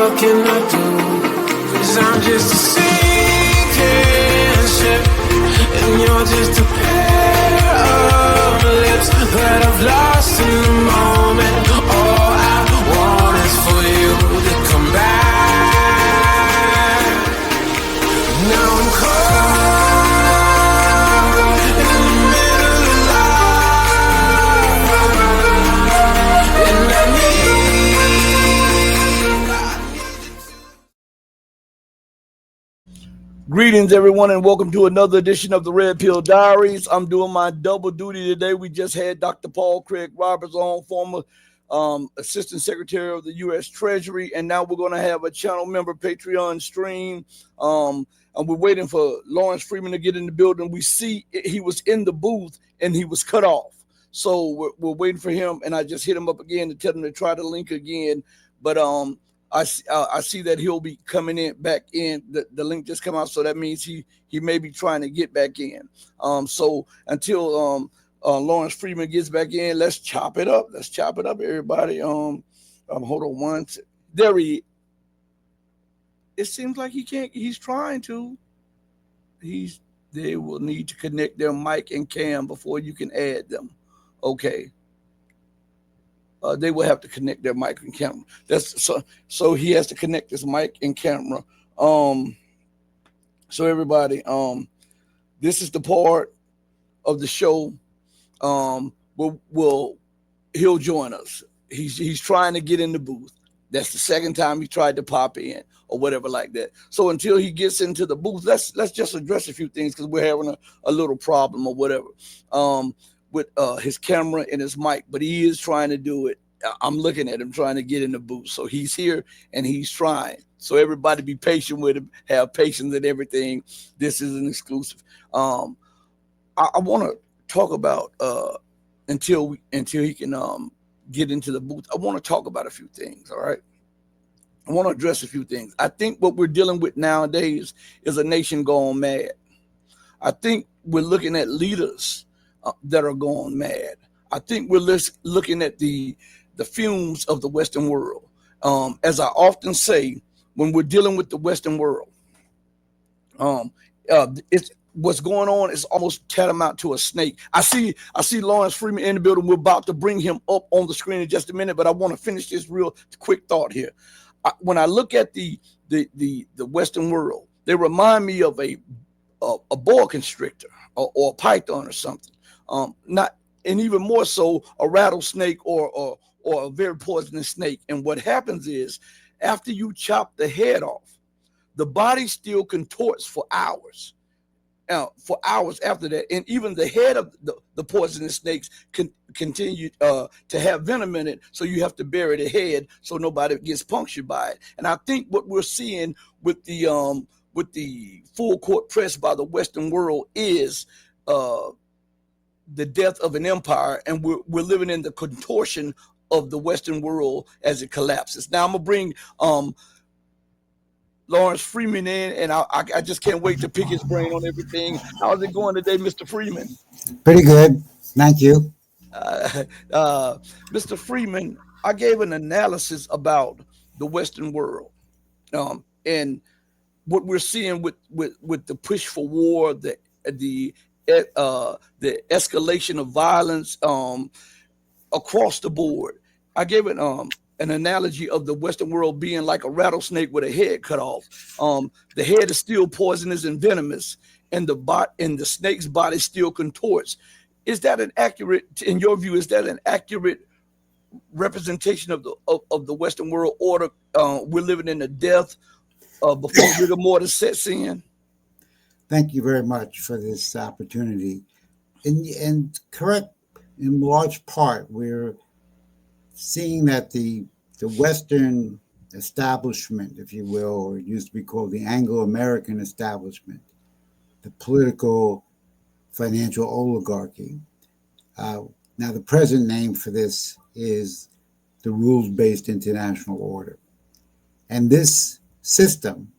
what can I do? 'Cause I'm just a sinking ship, and you're just a pair of lips that I've lost in the moment. All I want is for you to come back. Now I'm caught in the middle of life, and I need. Greetings, everyone, and welcome to another edition of the Red Pill Diaries. I'm doing my double duty today. We just had Dr. Paul Craig Roberts on, former Assistant Secretary of the U.S. Treasury, and now we're going to have a channel member, Patreon stream. And we're waiting for Lawrence Freeman to get in the building. We see he was in the booth and he was cut off. So we're waiting for him, and I just hit him up again to tell him to try the link again. But I see that he'll be coming in back in. The link just come out, so that means he may be trying to get back in. So until Lawrence Freeman gets back in, let's chop it up. Let's chop it up, everybody. Hold on one. There he. It seems like he can't. He's trying to. They will need to connect their mic and cam before you can add them. Okay. They will have to connect their mic and camera. That's so he has to connect his mic and camera. So everybody, this is the part of the show. He'll join us. He's trying to get in the booth. That's the second time he tried to pop in or whatever like that. So until he gets into the booth, let's just address a few things because we're having a little problem or whatever. With his camera and his mic, but he is trying to do it. I'm looking at him trying to get in the booth. So he's here and he's trying. So everybody be patient with him, have patience and everything. This is an exclusive. I want to talk about until he can get into the booth. I want to talk about a few things. All right. I want to address a few things. I think what we're dealing with nowadays is a nation gone mad. I think we're looking at leaders that are going mad. I think we're looking at the fumes of the Western world. As I often say, when we're dealing with the Western world, it's what's going on is almost tantamount to a snake. I see Lawrence Freeman in the building. We're about to bring him up on the screen in just a minute, but I want to finish this real quick thought here. When I look at the Western world, they remind me of a boa constrictor or a python or something. Not, and even more so, a rattlesnake or a very poisonous snake. And what happens is, after you chop the head off, the body still contorts for hours. For hours after that, and even the head of the poisonous snakes continue to have venom in it. So you have to bury the head so nobody gets punctured by it. And I think what we're seeing with the full court press by the Western world is the death of an empire, and we're living in the contortion of the Western world as it collapses. Now I'm gonna bring Lawrence Freeman in, and I just can't wait to pick his brain on everything. How's it going today, Mr. Freeman? Pretty good, thank you. Mr. Freeman, I gave an analysis about the Western world, and what we're seeing with the push for war, the escalation of violence across the board. I gave it an analogy of the Western world being like a rattlesnake with a head cut off. The head is still poisonous and venomous, and the snake's body still contorts. Is that an accurate, in your view, is that an accurate representation of the Western world order? We're living in the death before rigor mortis sets in. Thank you very much for this opportunity. And correct, in large part, we're seeing that the Western establishment, if you will, or it used to be called the Anglo-American establishment, the political financial oligarchy. Now, the present name for this is the rules-based international order. And this system,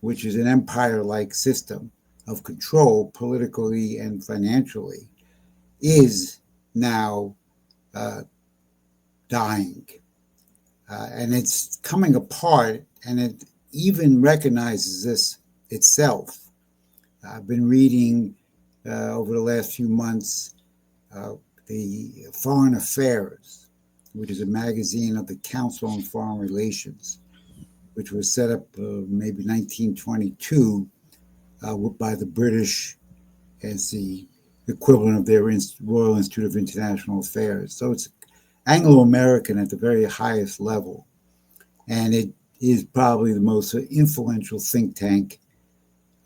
which is an empire-like system of control politically and financially, is now dying. And it's coming apart and it even recognizes this itself. I've been reading over the last few months the Foreign Affairs, which is a magazine of the Council on Foreign Relations, which was set up maybe 1922 by the British as the equivalent of their Royal Institute of International Affairs. So it's Anglo-American at the very highest level. And it is probably the most influential think tank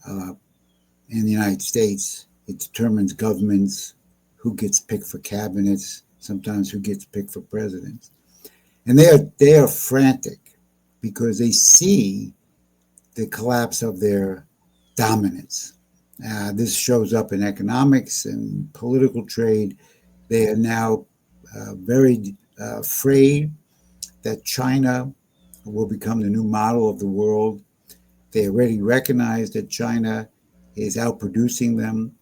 in the United States. It determines governments, who gets picked for cabinets, sometimes who gets picked for presidents. And they are frantic because they see the collapse of their dominance. This shows up in economics and political trade. They are now very afraid that China will become the new model of the world. They already recognize that China is outproducing them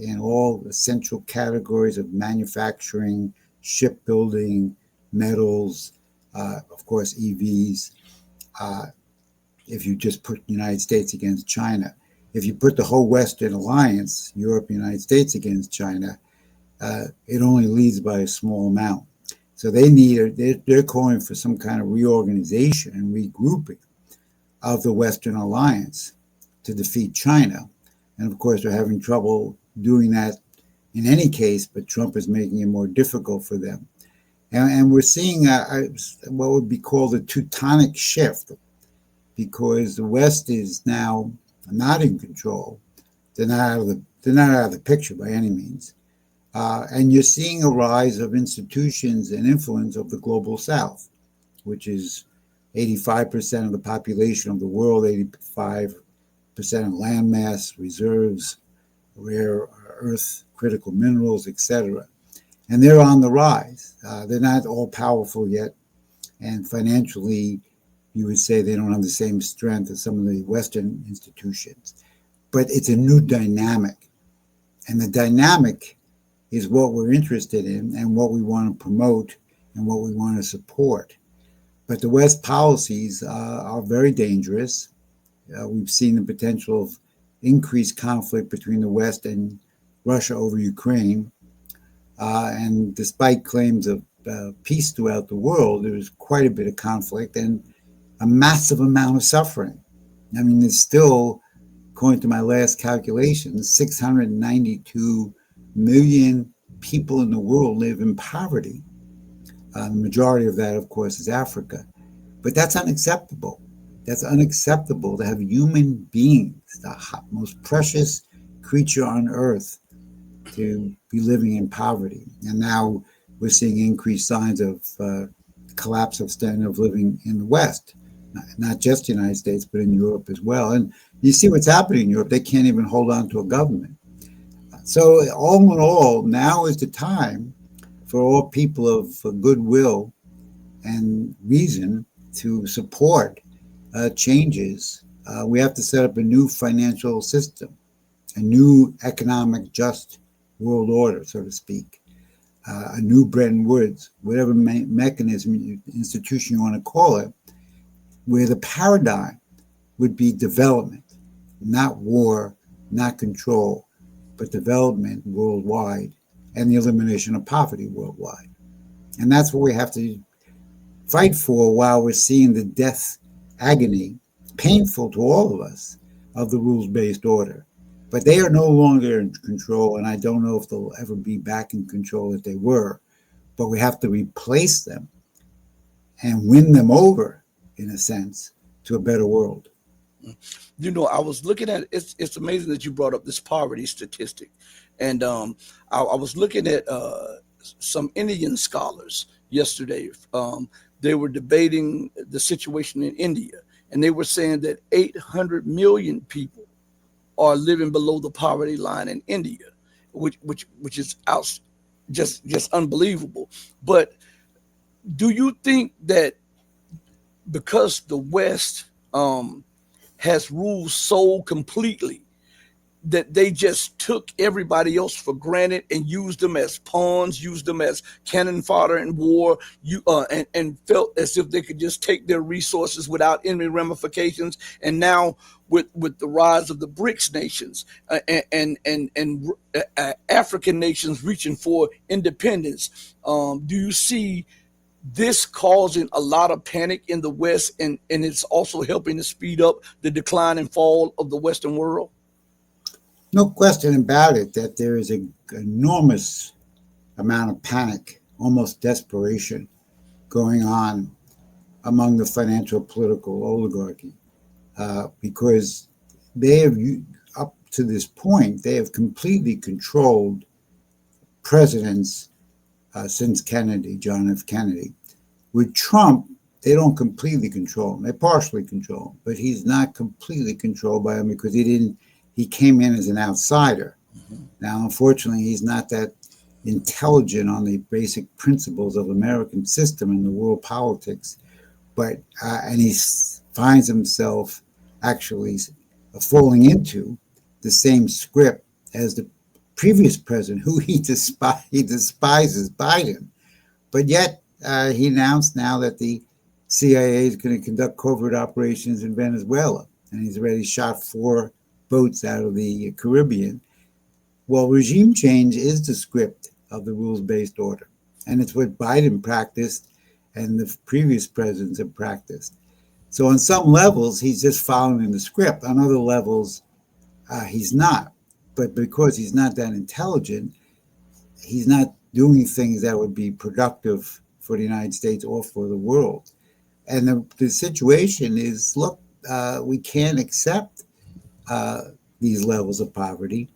in all essential categories of manufacturing, shipbuilding, metals, of course, EVs. If you just put the United States against China. If you put the whole Western alliance, Europe, United States against China, it only leads by a small amount. So they're calling for some kind of reorganization and regrouping of the Western alliance to defeat China. And of course, they're having trouble doing that in any case, but Trump is making it more difficult for them. And we're seeing what would be called a Teutonic shift, because the West is now not in control. They're not out of the picture by any means. And you're seeing a rise of institutions and influence of the global South, which is 85% of the population of the world, 85% of land mass, reserves, rare earth, critical minerals, etc. And they're on the rise. They're not all powerful yet. And financially, you would say they don't have the same strength as some of the Western institutions. But it's a new dynamic. And the dynamic is what we're interested in and what we want to promote and what we want to support. But the West policies are very dangerous. We've seen the potential of increased conflict between the West and Russia over Ukraine. And despite claims of peace throughout the world, there's quite a bit of conflict and a massive amount of suffering. I mean, there's still, according to my last calculations, 692 million people in the world live in poverty. The majority of that, of course, is Africa. But that's unacceptable. That's unacceptable to have human beings, the most precious creature on earth, to be living in poverty. And now we're seeing increased signs of collapse of standard of living in the West, not just the United States, but in Europe as well. And you see what's happening in Europe. They can't even hold on to a government. So all in all, now is the time for all people of goodwill and reason to support changes. We have to set up a new financial system, a new economic just world order, so to speak, a new Bretton Woods, whatever mechanism, institution you want to call it, where the paradigm would be development, not war, not control, but development worldwide and the elimination of poverty worldwide. And that's what we have to fight for while we're seeing the death agony, painful to all of us, of the rules-based order. But they are no longer in control, and I don't know if they'll ever be back in control if they were. But we have to replace them and win them over, in a sense, to a better world. You know, I was looking at it's amazing that you brought up this poverty statistic, and I was looking at some Indian scholars yesterday. They were debating the situation in India, and they were saying that 800 million people are living below the poverty line in India, which is just unbelievable. But do you think that because the West has ruled so completely, that they just took everybody else for granted and used them as pawns, used them as cannon fodder in war, and felt as if they could just take their resources without any ramifications. And now with the rise of the BRICS nations and African nations reaching for independence, do you see this causing a lot of panic in the West, and it's also helping to speed up the decline and fall of the Western world? No question about it that there is an enormous amount of panic, almost desperation, going on among the financial political oligarchy, because they have, up to this point, they have completely controlled presidents since Kennedy, John F. Kennedy. With Trump, they don't completely control him. They partially control him, but he's not completely controlled by him because he came in as an outsider. Mm-hmm. Now, unfortunately, he's not that intelligent on the basic principles of American system and the world politics, but and he finds himself actually falling into the same script as the previous president, who he despises, Biden. But yet he announced now that the CIA is going to conduct covert operations in Venezuela, and he's already shot 4 boats out of the Caribbean. Well, regime change is the script of the rules-based order, and it's what Biden practiced and the previous presidents have practiced. So on some levels, he's just following the script. On other levels, he's not. But because he's not that intelligent, he's not doing things that would be productive for the United States or for the world. And the situation is, look, we can't accept these levels of poverty.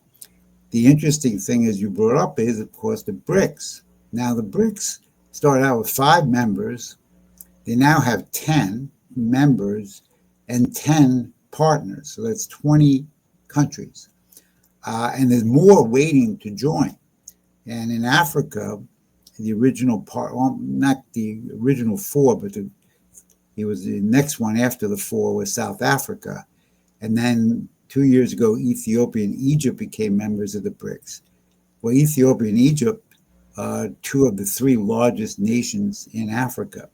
The interesting thing, as you brought up, is, of course, the BRICS. Now, the BRICS started out with 5 members. They now have 10 members and 10 partners. So that's 20 countries. And there's more waiting to join. And in Africa, the original part, well, not the original 4, but it was the next one after the 4 was South Africa. And then 2 years ago, Ethiopia and Egypt became members of the BRICS. Well, Ethiopia and Egypt are 2 of the 3 largest nations in Africa.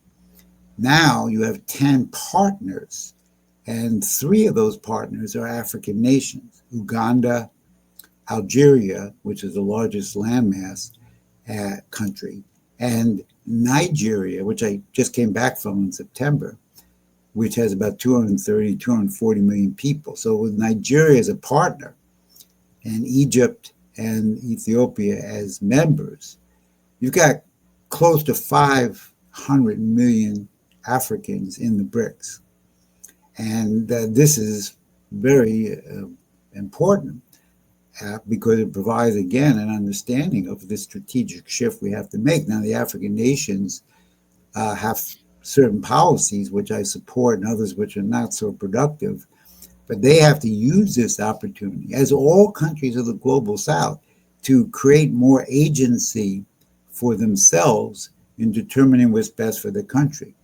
Now you have 10 partners, and 3 of those partners are African nations: Uganda, Algeria, which is the largest landmass country, and Nigeria, which I just came back from in September, which has about 240 million people. So with Nigeria as a partner and Egypt and Ethiopia as members, you've got close to 500 million Africans in the BRICS. And this is very important because it provides, again, an understanding of the strategic shift we have to make. Now, the African nations have certain policies which I support and others which are not so productive, but they have to use this opportunity, as all countries of the global south, to create more agency for themselves in determining what's best for the country.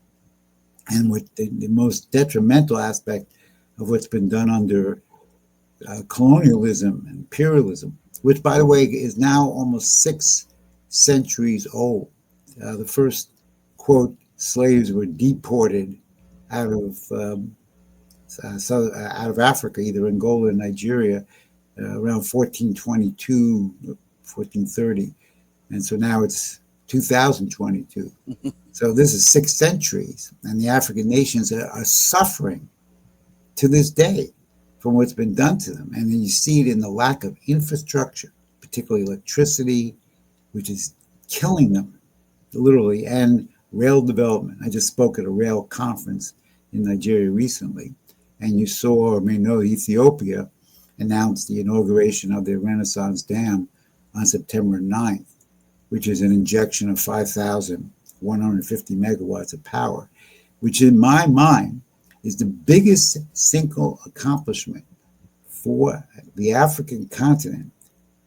And with the most detrimental aspect of what's been done under colonialism and imperialism, which, by the way, is now almost 6 centuries old. The first, quote, slaves were deported out of Africa, either Angola or Nigeria, around 1422, 1430. And so now it's 2022. So this is 6 centuries, and the African nations are suffering to this day from what's been done to them. And then you see it in the lack of infrastructure, particularly electricity, which is killing them, literally, and rail development. I just spoke at a rail conference in Nigeria recently, and you saw, or may know, Ethiopia announced the inauguration of their Renaissance Dam on September 9th, which is an injection of 5,150 megawatts of power, which in my mind is the biggest single accomplishment for the African continent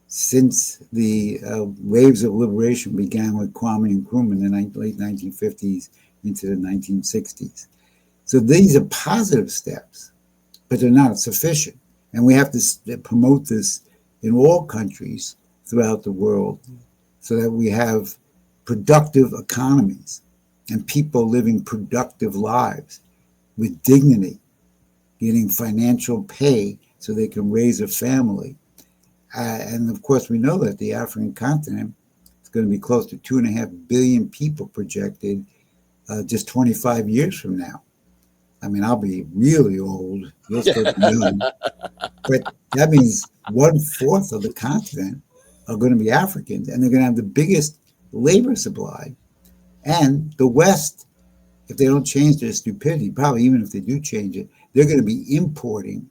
since the waves of liberation began with Kwame Nkrumah in the late 1950s into the 1960s. So these are positive steps, but they're not sufficient. And we have to promote this in all countries throughout the world so that we have productive economies and people living productive lives with dignity, getting financial pay so they can raise a family. And of course, we know that the African continent is going to be close to 2.5 billion people projected just 25 years from now. I mean, I'll be really old. You'll still be young. But that means 1/4 of the continent are going to be Africans, and they're going to have the biggest labor supply. And the West, if they don't change their stupidity, probably even if they do change it, they're going to be importing,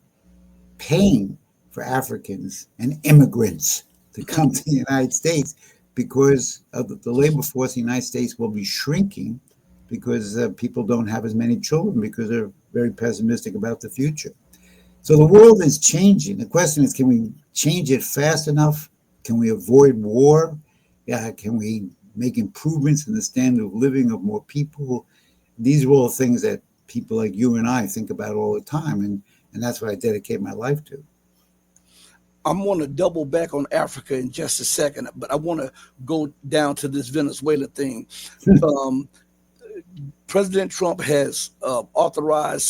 paying for Africans and immigrants to come to the United States because of the labor force in the United States will be shrinking because people don't have as many children because they're very pessimistic about the future. So the world is changing. The question is, can we change it fast enough? Can we avoid war? Can we make improvements in the standard of living of more people? These are all things that people like you and I think about all the time, and that's what I dedicate my life to. I'm going to double back on Africa in just a second, but I want to go down to this Venezuela thing. President Trump has authorized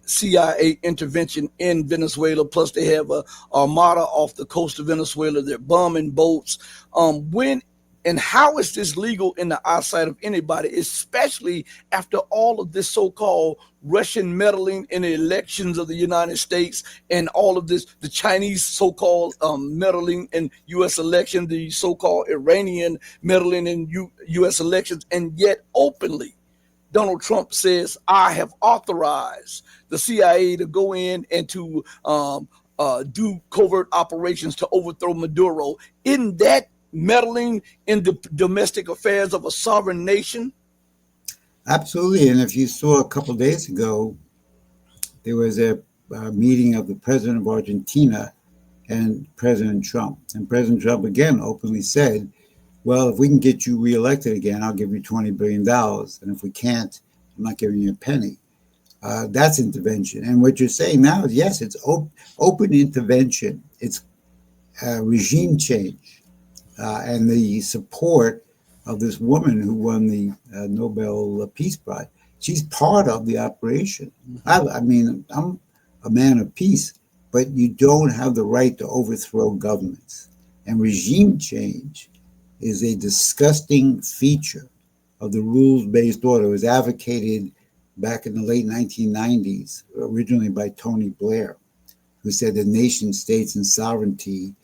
CIA intervention in Venezuela. Plus, they have a armada off the coast of Venezuela. They're bombing boats. When and how is this legal in the eyesight of anybody, especially after all of this so-called Russian meddling in the elections of the United States and all of this, the Chinese so-called meddling in U.S. elections, the so-called Iranian meddling in U.S. elections, and yet openly, Donald Trump says, I have authorized the CIA to go in and to do covert operations to overthrow Maduro. Isn't that meddling in the domestic affairs of a sovereign nation? Absolutely. And if you saw a couple of days ago, there was a meeting of the president of Argentina and President Trump. And President Trump again openly said, well, if we can get you reelected again, I'll give you $20 billion. And if we can't, I'm not giving you a penny. That's intervention. And what you're saying now is, yes, it's open intervention. It's regime change. And the support of this woman who won the Nobel Peace Prize. She's part of the operation. I mean, I'm a man of peace, but you don't have the right to overthrow governments. And regime change is a disgusting feature of the rules-based order. It was advocated back in the late 1990s, originally by Tony Blair, who said that nation states and sovereignty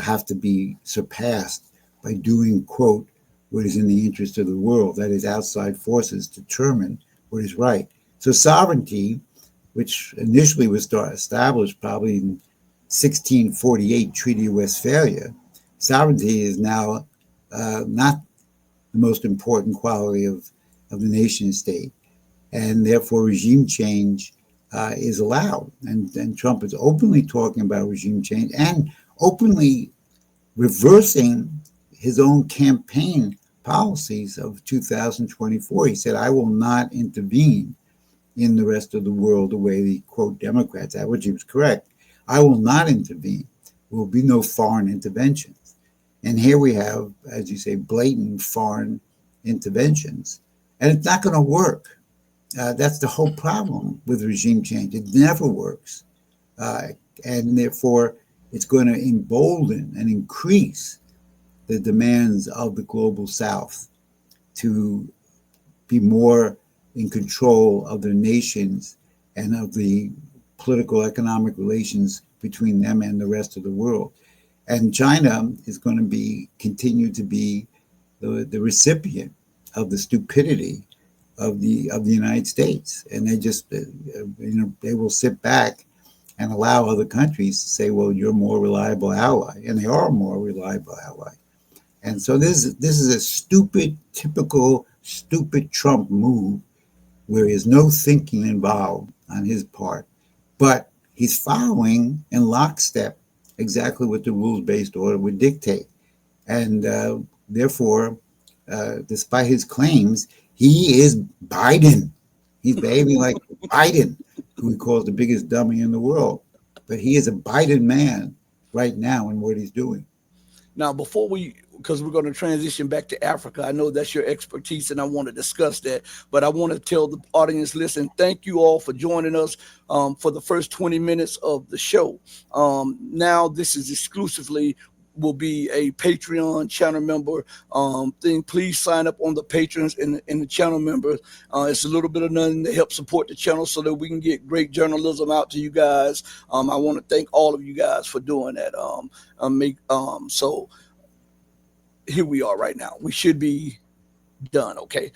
have to be surpassed by doing, quote, what is in the interest of the world. That is, outside forces determine what is right. So sovereignty, which initially was established probably in 1648 Treaty of Westphalia, sovereignty is now not the most important quality of the nation state. And therefore regime change is allowed. And Trump is openly talking about regime change and openly reversing his own campaign policies of 2024. He said, I will not intervene in the rest of the world the way the, quote, Democrats are, which he was correct. I will not intervene. There will be no foreign interventions. And here we have, as you say, blatant foreign interventions. And it's not going to work. That's the whole problem with regime change. It never works. And therefore, it's going to embolden and increase the demands of the global South to be more in control of their nations and of the political economic relations between them and the rest of the world. And China is going to continue to be the recipient of the stupidity of the United States. And they just, they will sit back and allow other countries to say, well, you're a more reliable ally. And they are a more reliable ally. And so this is a typical stupid Trump move where there's no thinking involved on his part. But he's following in lockstep exactly what the rules-based order would dictate. And therefore, despite his claims, he is Biden. He's behaving like Biden, who he calls the biggest dummy in the world. but he is a Biden man right now in what he's doing. Now, because we're going to transition back to Africa, I know that's your expertise and I want to discuss that, but I want to tell the audience, listen, thank you all for joining us for the first 20 minutes of the show. Now, this is exclusively will be a Patreon channel member thing. Please sign up on the patrons and the channel members. It's a little bit of nothing to help support the channel so that we can get great journalism out to you guys. I want to thank all of you guys for doing that. So here we are right now. We should be done. Okay.